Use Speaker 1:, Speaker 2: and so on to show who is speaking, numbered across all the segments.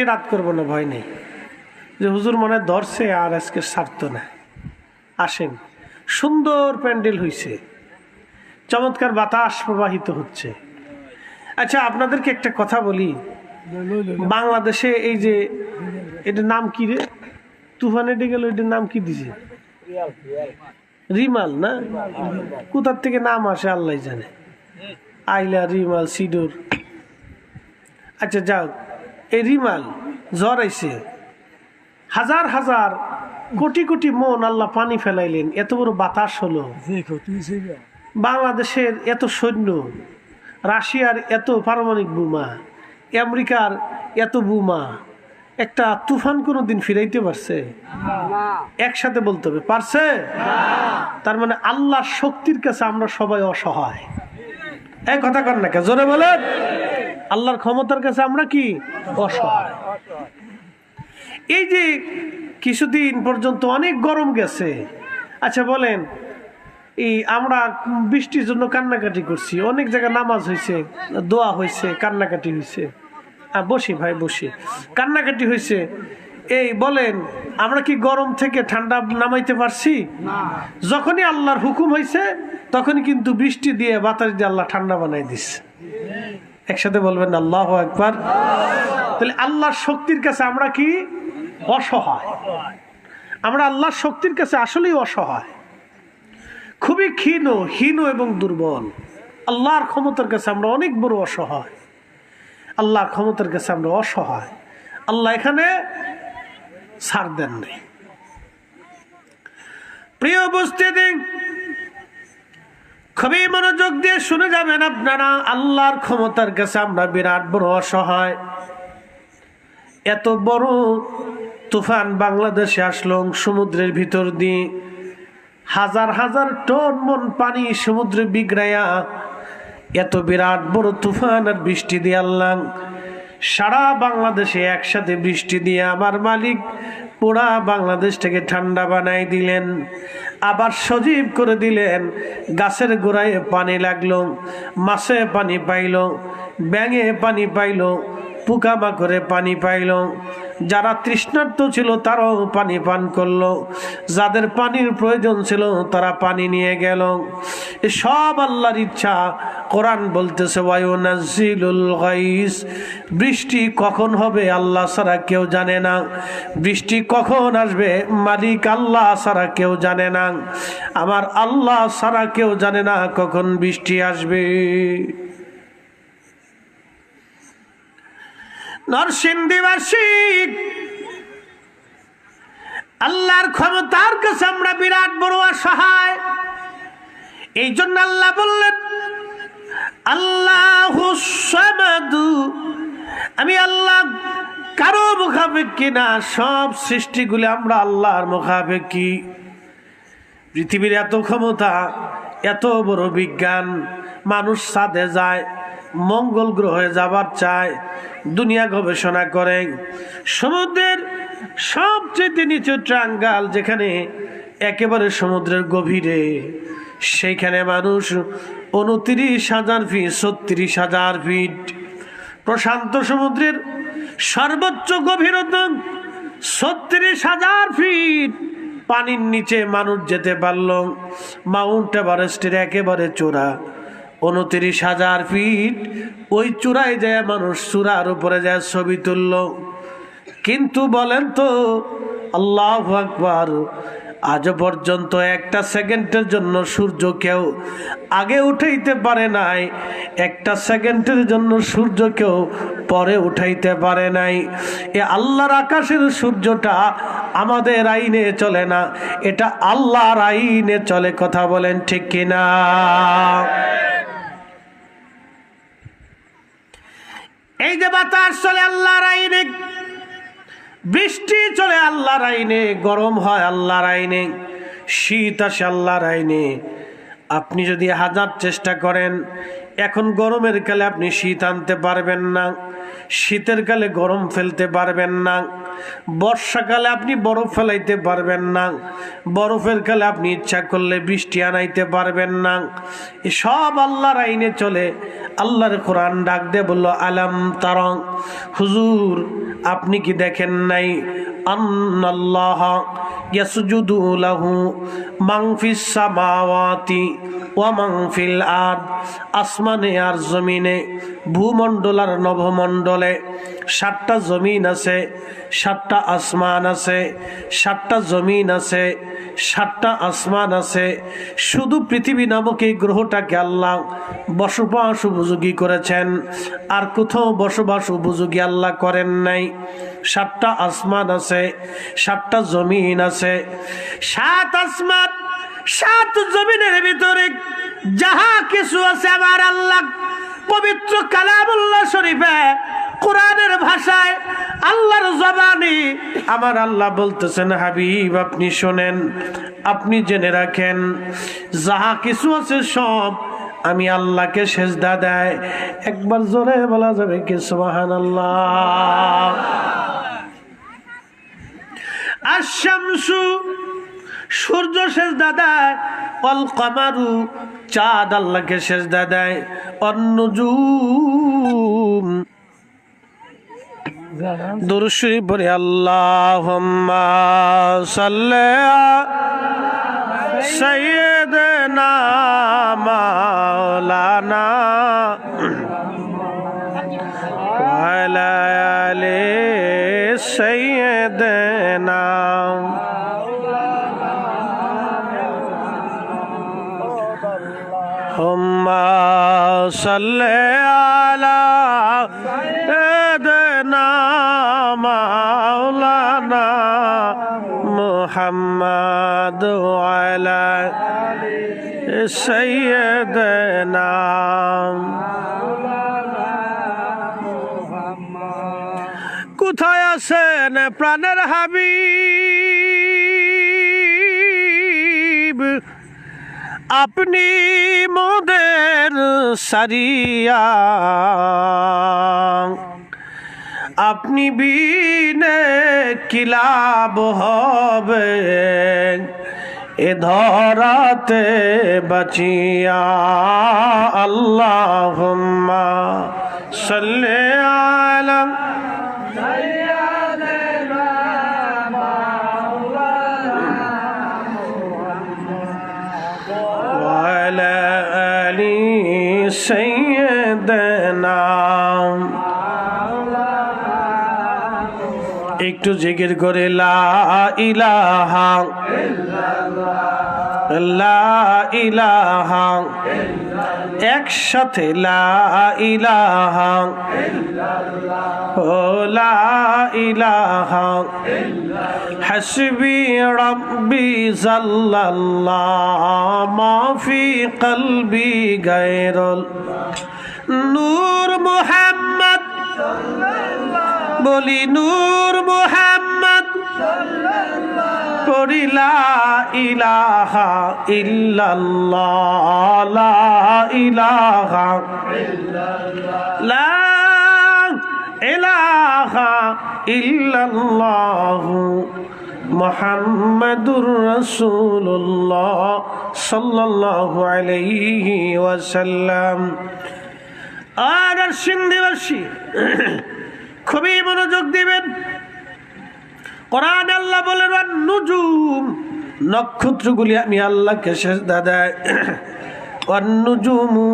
Speaker 1: রাত করবো না, ভয় নেই যে হুজুর মনে ধরছে আর আজকে ছাড়ত না। আসেন, সুন্দর প্যান্ডেল হইছে, চমৎকার বাতাস প্রবাহিত হচ্ছে। আচ্ছা, আপনাদেরকে একটা কথা বলি, বাংলাদেশে এই যে এটার নাম কি রে, তুফান এটে গেল, এটার নাম কি দিছে? রিমাল না? কোথার থেকে নাম আসে আল্লাহ জানে, আইলা, রিমাল, সিডুর। আচ্ছা যাও, এই রিমাল জ্বর আইছে, হাজার হাজার কোটি কোটি মন আল্লাহ পানি ফেলাইলেন, এত বড় বাতাস হলো। বাংলাদেশের এত সৈন্য, রাশিয়ার এত পারমাণবিক বোমা, আমেরিকার এত বোমা, একটা তুফান কোনোদিন ফিরাইতে পারছে? একসাথে বলতে হবে, পারছে? তার মানে আল্লাহর শক্তির কাছে আমরা সবাই অসহায়। এই কথা কর না কে, জোরে বলেন। আল্লাহর ক্ষমতার কাছে আমরা কি অসহায়। এই যে কিছুদিন পর্যন্ত অনেক গরম গেছে, আচ্ছা বলেন, এই আমরা বৃষ্টির জন্য কান্নাকাটি করছি, অনেক জায়গায় নামাজ হয়েছে, দোয়া হয়েছে, কান্নাকাটি হয়েছে। বসি ভাই বসি, কান্নাকাটি হয়েছে। এই বলেন, আমরা কি গরম থেকে ঠান্ডা নামাইতে পারছি? যখনই আল্লাহর হুকুম হয়েছে তখনই কিন্তু বৃষ্টি দিয়ে, বাতাস দিয়ে আল্লাহ ঠান্ডা বানাই দিচ্ছে। একসাথে বলবেন আল্লাহু আকবার। তাহলে আল্লাহর শক্তির কাছে আমরা কি অসহায়। আমরা আল্লাহর শক্তির কাছে আসলেই অসহায়, খুবই হীন এবং দুর্বল। আল্লাহর ক্ষমতার কাছে আমরা অনেক বড় অসহায়। আল্লাহর ক্ষমতার কাছে আমরা অসহায়। আল্লাহ এখানে ছাড় দেন নাই। প্রিয় উপস্থিতি, খুবই মনোযোগ দিয়ে শুনে যাবেন আপনারা। আল্লাহর ক্ষমতার কাছে আমরা বিরাট বড় অসহায়। এত বড় তুফান বাংলাদেশে আসলো, সমুদ্রের ভিতর দিয়ে হাজার হাজার টন মন পানি সমুদ্রে বিগড়াইয়া, এত বিরাট বড় তুফান আর বৃষ্টি দিয়ে আল্লাহ সারা বাংলাদেশে একসাথে বৃষ্টি দিয়ে আমার মালিক পুরা বাংলাদেশটাকে ঠান্ডা বানাই দিলেন, আবার সজীব করে দিলেন। গাছের গোড়ায় পানি লাগলো, মাছে পানি পাইল, ব্যাঙে পানি পাইল, পোকামাকড়ে পানি পাইল, যারা তৃষ্ণার্ত ছিল তারাও পানি পান করলো, যাদের পানির প্রয়োজন ছিল তারা পানি নিয়ে গেল। সব আল্লাহর ইচ্ছা। কোরআন বলতেছে ওয়ায়ুনাজ্জিলুল গাইস, বৃষ্টি কখন হবে আল্লাহ ছাড়া কেউ জানে না। বৃষ্টি কখন আসবে মালিক আল্লাহ ছাড়া কেউ জানে না। আমার আল্লাহ ছাড়া কেউ জানে না কখন বৃষ্টি আসবে। নরসিংদীবাসী, আল্লাহর ক্ষমতার কাছে আমরা বিরাট বড় অসহায়। এই জন্য আল্লাহ বললেন আল্লাহুস সামাদু, আমি আল্লাহ কারো মুখাপেক্ষী না, সব সৃষ্টিগুলি আমরা আল্লাহর মুখাপেক্ষী। পৃথিবীর এত ক্ষমতা, এত বড় বিজ্ঞান, মানুষ চাঁদে যায়, মঙ্গল গ্রহে যাবার চায়, দুনিয়া গবেষণা করে। সমুদ্রের সবচেয়ে নিচু ট্রাঙ্গাল, যেখানে একেবারে সমুদ্রের গভীরে, সেইখানে মানুষ 29,000 ফিট, 36,000 ফিট। প্রশান্ত সমুদ্রের সর্বোচ্চ গভীরতা 36,000 ফিট। পানির নিচে মানুষ যেতে পারল। মাউন্ট এভারেস্টের একেবারে চূড়া 29,000 ফিট। ওই চূড়ায় যায় মানুষ, চূড়ার উপরে যায় ছবি তুলল। কিন্তু বলেন তো, আল্লাহু আকবার, আজ পর্যন্ত একটা সেকেন্ডের জন্য সূর্য কেউ আগে উঠাইতে পারে নাই, একটা সেকেন্ডের জন্য সূর্য কেউ পরে উঠাইতে পারে নাই। এ আল্লাহর আকাশের সূর্যটা আমাদের আইনে চলে না, এটা আল্লাহর আইনে চলে। কথা বলেন ঠিক কিনা? এই যে বাতাস চলে আল্লাহর আইনে, বৃষ্টি চলে আল্লাহর আইনে, গরম হয় আল্লাহর আইনে, শীত আসে আল্লাহর আইনে। আপনি যদি হাজার চেষ্টা করেন, এখন গরমের কালে আপনি শীত আনতে পারবেন না, শীতের কালে গরম ফেলতে পারবেন না। বর্ষাকালে আপনি বরফ ফেলাইতে পারবেন না, বরফের কালে আপনি ইচ্ছা করলে বৃষ্টি আনাইতে পারবেন না। সব আল্লাহর আইনে চলে। আল্লাহর কোরআন ডাক দিয়ে বলল, আলাম তারা, হুজুর আপনি কি দেখেন নাই, আন্নাল্লাহ ইয়াসজুদু লাহু মান ফিস সামাওয়াতি ওয়া মান ফিল আরদ, আসমানে আর জমিনে, ভূমণ্ডল আর নভমণ্ডলে 7টা জমিন আছে, 7টা আসমান আছে, 7টা জমিন আছে, 7টা আসমান আছে। শুধু পৃথিবী নামক এই গ্রহটাকে আল্লাহ বসবাস উপযোগী করেছেন, আর কোথাও বসবাস উপযোগী আল্লাহ করেন নাই। 7টা আসমান আছে, 7টা জমিন আছে। 7 আসমান 7 জমিনের ভিতরে যাহা কিছু আছে আমার আল্লাহ পবিত্র কালামুল্লাহ শরীফে, কোরআনের ভাষায়, আল্লাহর জবানে আমার আল্লাহ বলতেছেন, হাবিব আপনি শোনেন, আপনি জেনে রাখেন, যাহা কিছু আছে সব আমি আল্লাহকে সেজদা দেয়। একবার জোরে বলা যাবে কি সুবহানাল্লাহ। আশ-শামসু সূর্য সেজদা দেয়, অল কামারু চাঁদ আল্লাহকে সেজদা দেয়, অন-নুজুম দুরূদ শরীফ পড়ে আল্লাহুম্মা সাল্লি আলা সাইয়্যিদিনা মাওলানা ওয়া আলা আলি সাইয়্যিদিনা হুম্মা সাল্লি আলা সাইয়্যিদিনা মাওলানা মুহাম্মদ ওয়া আলা সাইয়্যিদিনা। কোথায় আছেন প্রাণের হাবিব, আপনি মোদের সারিয়া, আপনি বিনে কি লাভ হবে এ ধরাতে বাঁচিয়া। আল্লাহুম্মা সাল্লি আলা সাইয়্যিদিনা মাওলানা ওয়া আলা আলি সাইয়্যিদিনা। একটু জিকির করে লা ইলাহা ইল্লাল্লাহ, লা ইলাহা একসাথে লা ইলাহা ইল্লাল্লাহ, ও লা ইলাহা হাসবি রাব্বি জাল্লাল্লাহ মা ফি কলবি গায়রুল নূর মুহাম্মদ বলি নূর মুহাম্মদ পড়ি লা ইলাহা ইল্লাল্লাহ, লা ইলাহা লা ইলাহা ইল্লাল্লাহ মুহাম্মাদুর রাসূলুল্লাহ সাল্লাল্লাহু আলাইহি ওয়াসাল্লাম। আর সিন্ধিবাসী খুবই মনোযোগ দিবেন। কোরআন আল্লাহ বলেন, নুজুম নক্ষত্রগুলি আমি আল্লাহকে সেজদা দেয়, ওয়ান-নুজুমু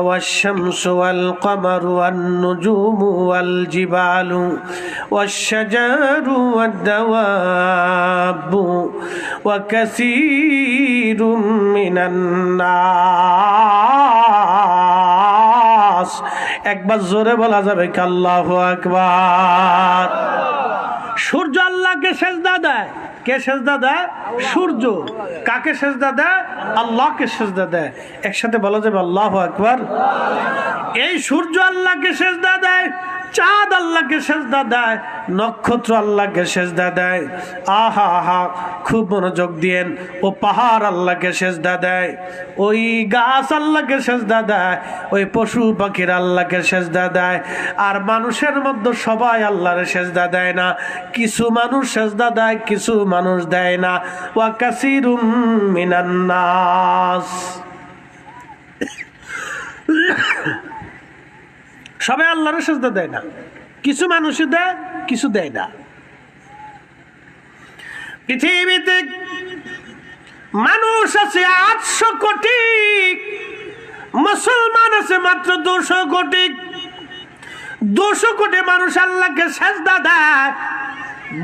Speaker 1: ওয়াশ-শামসু ওয়াল-কামারু ওয়ান-নুজুমু ওয়াল-জিবালু ওয়াশ-শাজারু ওয়াদ-দাওয়াবু ওয়া কাসীরুম মিনান নাস। একবার জোরে বলা যাবে কি আল্লাহু আকবার। সূর্য আল্লাহকে সেজদা দেয়। কে সেজদা দেয়? সূর্য। কাকে সেজদা দেয়? আল্লাহকে সেজদা দেয়। একসাথে বলা যাবে আল্লাহু আকবার। এই সূর্য আল্লাহকে সেজদা দেয়, চাঁদ আল্লাহকে সেজদা দেয়, নক্ষত্র আল্লাহকে সেজদা দেয়। আহা আহা, খুব মনোযোগ দিয়েন। ও পাহাড় আল্লাহকে সেজদা দেয়, ওই গাছ আল্লাহকে সেজদা দেয়, ওই পশু পাখির আল্লাহকে সেজদা দেয়। আর মানুষের মধ্যে সবাই আল্লাহর সেজদা দেয় না, কিছু মানুষ সেজদা দেয়, কিছু মানুষ দেয় না। ওয়া কাসিরুম মিনান নাস, সবাই আল্লাহর সেজদা দেয় না, কিছু মানুষ দেয়, কিছু দেয় না। পৃথিবীতে মানুষ আছে 800 কোটি, মুসলমান আছে মাত্র 200 কোটি। 200 কোটি মানুষ আল্লাহকে সেজদা দেয়,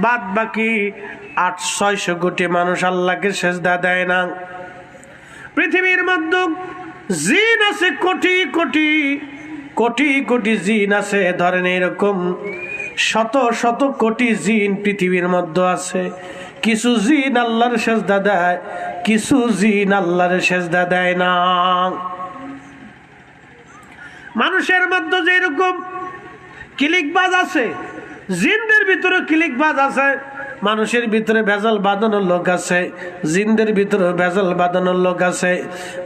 Speaker 1: বাদ বাকি 600 কোটি মানুষ আল্লাহকে সেজদা দেয় না। পৃথিবীর মধ্যে জিন আছে কোটি কোটি, কোটি কোটি জিন আছে। ধরেন এরকম শত শত কোটি জিন পৃথিবীর মধ্যে আছে। কিছু জিন আল্লাহর সেজদা দেয়, কিছু জিন আল্লাহর সেজদা দেয় না। মানুষের মধ্যে যেরকম কিলিকবাজ আছে, জিনদের ভিতরে কিলিকবাজ আছে। মানুষের ভিতরে ভেজাল বাঁধানোর লোক আছে, জিনদের ভিতরে ভেজাল বাঁধানোর লোক আছে।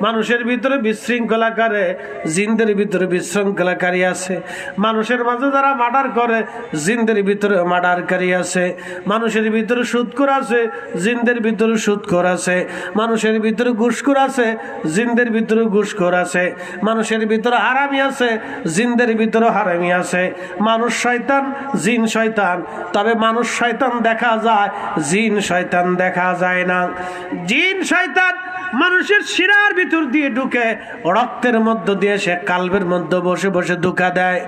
Speaker 1: মানুষের ভিতরে বিশৃঙ্খলাকারী, জিনদের ভিতরে বিশৃঙ্খলাকারী আছে। মানুষের মাঝে যারা মার্ডার করে, জিনদের ভিতরে মার্ডারকারী আছে। মানুষের ভিতরে সুদখোর আছে, জিনদের ভিতরে সুদখোর আছে। মানুষের ভিতরে ঘুষখোর আছে, জিনদের ভিতরে ঘুষখোর আছে। মানুষের ভিতরে হারামি আছে, জিনদের ভিতরে হারামি আছে। মানুষ শয়তান, জিন শয়তান, তবে মানুষ শয়তান দেখা যায়, জিন শয়তান দেখা যায় না। জিন শয়তান মানুষের শিরার ভিতর দিয়ে ঢুকে, রক্তের মধ্য দিয়ে সে কালবের মধ্যে বসে বসে ধোঁকা দেয়।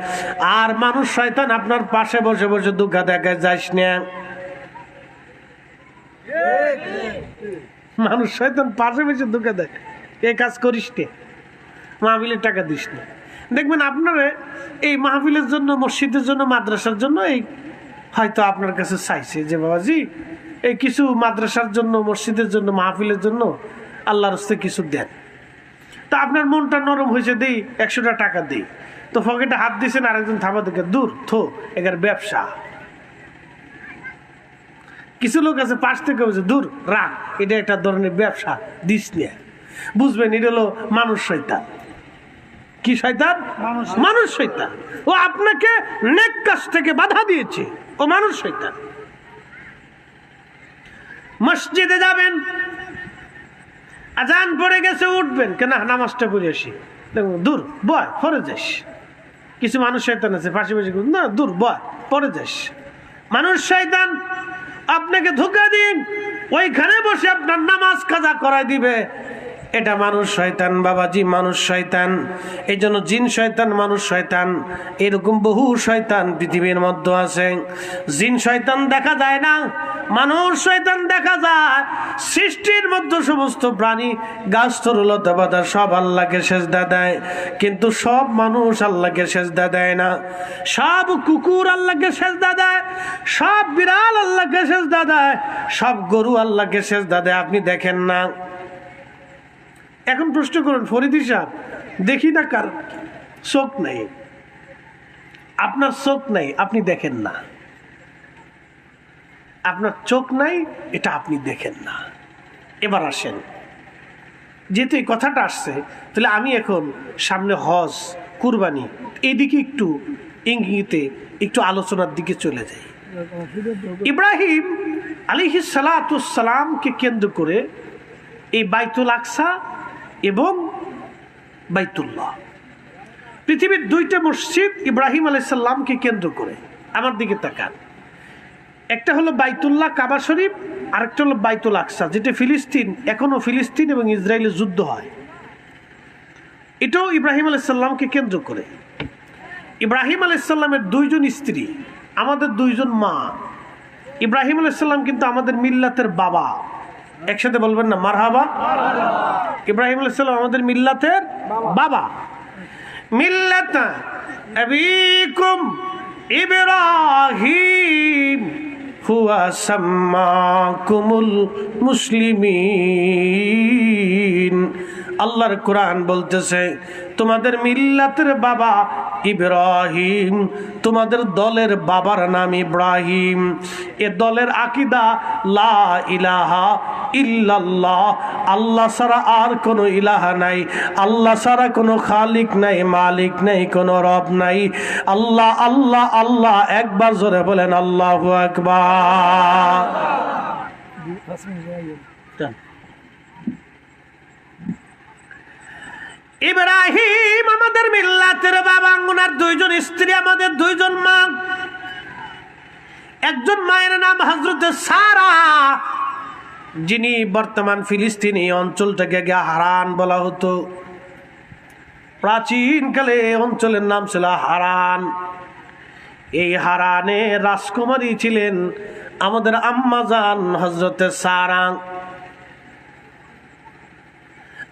Speaker 1: আর মানুষ শয়তান আপনার পাশে বসে বসে ধোঁকা দেখে যাস না। মানুষ শয়তান পাশে বসে ধোঁকা দেয়, এই কাজ করিস নে, মাহফিলের টাকা দিস না। দেখবেন আপনারা এই মাহফিলের জন্য, মসজিদের জন্য, মাদ্রাসার জন্য এই হয়তো আপনার কাছে চাইছে যে বাবাজি এই কিছু মাদ্রাসার জন্য, মসজিদের জন্য, মাহফিলের জন্য আল্লাহর রাস্তায় কিছু দেন। তা আপনার মনটা নরম হয়েছে, দেই 100টা টাকা দেই। তো পকেটে হাত দিয়েছেন, আরেকজন থামা দেখে দূর থো, এগার ব্যবসা। কিছু লোক আছে পাশ থেকে বলছে দূর রাখ, এটা একটা ধরনের ব্যবসা, দিস নিয়ে। বুঝবেন এটা হলো মানুষ শয়তান। কি শয়তান? মানুষ শয়তান। ও আপনাকে নেক কাজ থেকে বাধা দিয়েছে, ও মানুষ শয়তান। মসজিদে যাবেন, আজান পড়ে গেছে, উঠবেন কেন, নামাজটা পড়ে আসি, দেখুন দূর বয় পরে যাস। কিছু মানুষ শয়তান আছে পাশে পাশে, না দূর বয় পরে যাস। মানুষ শয়তান আপনাকে ধোঁকা দিন, ওইখানে বসে আপনার নামাজ কাজা করাই দিবে। এটা মানুষ শয়তান বাবাজি, মানুষ শয়তান। এই জন্য জিন শয়তান, মানুষ শয়তান, এরকম বহু শয়তান পৃথিবীর মধ্যে আছে। জিন শয়তান দেখা যায় না, মানুষ শয়তান দেখা যায়। সৃষ্টির মধ্যে সমস্ত প্রাণী, গাছ তরুলতা পাতা সব আল্লাহকে সেজদা দেয়, কিন্তু সব মানুষ আল্লাহকে সেজদা দেয় না। সব কুকুর আল্লাহকে সেজদা দেয়, সব বিড়াল আল্লাহকে সেজদা দেয়, সব গরু আল্লাহকে সেজদা দেয়। আপনি দেখেন না। এখন প্রশ্ন করুন, ফরিদি সাহেব দেখি না কার চোখ নেই? আপনার চোখ নেই, আপনি দেখেন না। আপনার চোখ নাই, এটা আপনি দেখেন না। এবার আসেন, যেহেতু এই কথাটা আসছে, তাহলে আমি এখন সামনে হজ, কুরবানি, এদিকে একটু ইঙ্গিতে একটু আলোচনার দিকে চলে যাই। ইব্রাহিম আলাইহিস সালাতুস সালামকে কেন্দ্র করে এই বাইতুল আকসা এবং বাইতুল্লাহ, পৃথিবীর 2টা মসজিদ ইব্রাহিম আলাইহিস সালামকে কেন্দ্র করে। আমার দিকে তাকান, একটা হলো বাইতুল্লাহ কাবা শরীফ, আরেকটা হলো বাইতুল আকসা, যেটা ফিলিস্তিন, এখনো ফিলিস্তিন এবং ইসরায়েলের যুদ্ধ হয়। এটাও ইব্রাহিম আলাইহিস সালামকে কেন্দ্র করে। ইব্রাহিম আলাইহিস সালামের 2জন স্ত্রী, আমাদের 2জন মা। ইব্রাহিম আলাইহিস সালাম কিন্তু আমাদের মিল্লাতের বাবা। একসাথে বলবেন না মারহাবা। ইব্রাহিম আলাইহিস সালাম আমাদের মিল্লাতের বাবা। মিল্লাত আবিকুম ইব্রাহিম হুয়া সাম্মাকুমুল মুসলিমিন। আল্লাহর কোরআন বলতেছে তোমাদের মিল্লাতের বাবা ইব্রাহিম, তোমাদের দলের বাবার নাম ইব্রাহিম। এ দলের আকীদা লা ইলাহা ইল্লাল্লাহ, আল্লাহ ছাড়া আর কোনো ইলাহা নাই, আল্লাহ ছাড়া কোনো খালিক নাই, মালিক নাই, কোনো রব নাই। আল্লাহ আল্লাহ আল্লাহ, একবার জোরে বলেন আল্লাহু আকবার। ইব্রাহিম আমাদের মিল্লাতের বাবা, ওনার দুইজন স্ত্রী, আমাদের দুইজন মা। একজন মায়ের নাম হযরত সারা, যিনি বর্তমান ফিলিস্তিনি অঞ্চলটাকে হারান বলা হতো। প্রাচীনকালে অঞ্চলের নাম ছিল হারান। এই হারানে রাজকুমারী ছিলেন আমাদের আম্মাজান হযরত সারা।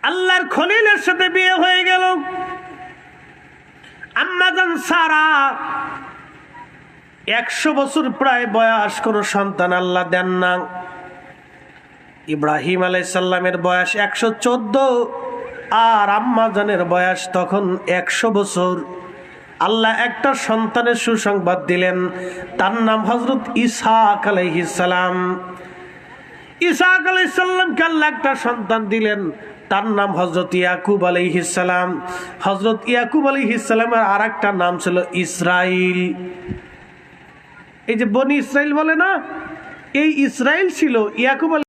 Speaker 1: আল্লাহর খলিলের সাথে বিয়ে হয়ে গেল। আম্মাজান সারা 100 বছর প্রায় বয়স, কোনো সন্তান আল্লাহ দেন না। ইব্রাহিম আলাইহিস সালামের বয়স 114, আর আম্মাজানের বয়স তখন 100 বছর। আল্লাহ একটা সন্তানের সুসংবাদ দিলেন, তার নাম হযরত ইসহাক আলাইহিস সালাম। ইসহাক আলাইহিস সালামকে আল্লাহ একটা সন্তান দিলেন, তার নাম হযরত ইয়াকুব আলাইহিস সালাম। হযরত ইয়াকুব আলাইহিস সালামের আর একটা নাম ছিল ইসরাইল। এই যে বনি ইসরাইল বলে না, এই ইসরাইল ছিল ইয়াকুব